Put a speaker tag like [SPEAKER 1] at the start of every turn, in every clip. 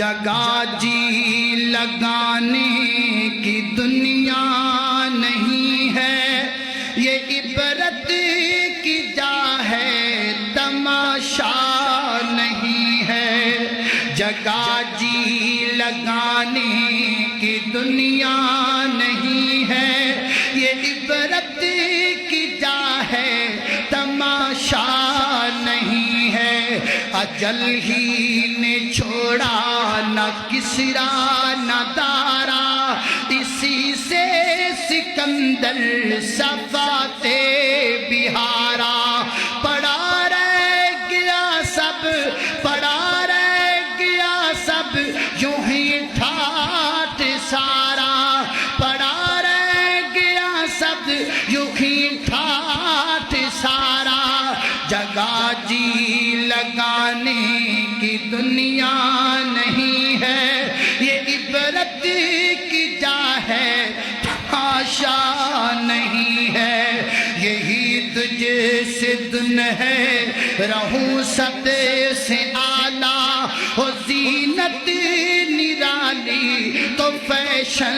[SPEAKER 1] جگہ جی لگانے کی دنیا نہیں ہے، یہ عبرت کی جا ہے، تماشا نہیں ہے۔ جگہ جی لگانے کی دنیا نہیں ہے، یہ عبرت کی جا ہے، تماشا نہیں ہے۔ اجل ہی نے چھوڑا نہ کسرا نہ دارا، اسی سے سکندر صفاتے بہارا۔ پڑا رہ گیا سب، پڑا رہ گیا سب، یوں ہی ٹھاٹھ سارا۔ پڑا رہ گیا سب، یوں ہی ٹھاٹھ سارا۔ جگہ جی لگانے کی دنیا نہیں ہے، یہ عبرت کی جا ہے، تماشا نہیں ہے۔ یہی تجھ سے دن ہے، رہوں سب سے اعلیٰ، ہو زینت نرالی تو فیشن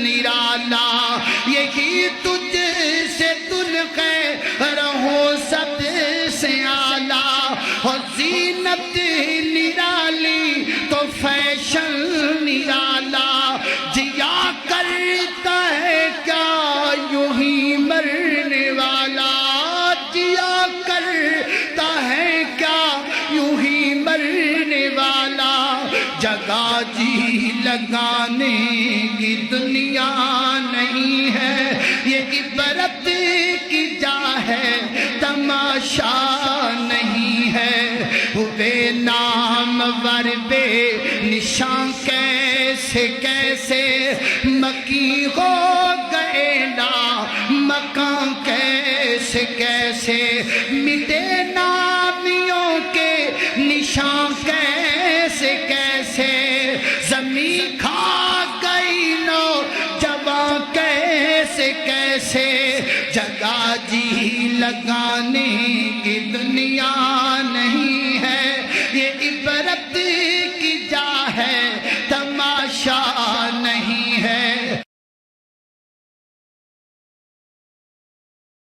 [SPEAKER 1] نرالا۔ یہی تجھ سے دن ہے، رہوں سب سے اعلیٰ، ہو زینت نرالی تو فیشن نرالا۔ جیا کرتا ہے کیا یوں ہی مرنے والا، جیا کرتا ہے کیا یوں ہی مرنے والا۔ جگہ جی لگانے کی دنیا نہیں ہے، یہ عبرت کی جا ہے، تماشا نہیں ہے۔ ہوئے نامور بے نشان کیسے کیسے، مکی ہو گئے نا مکان کیسے کیسے، مٹے نامیوں کے نشان کیسے کیسے، زمین کھا گئی نوجوان کیسے کیسے۔ جگہ جی لگانے کی دنیا نہیں ہے، یہ عبرت کی جا ہے،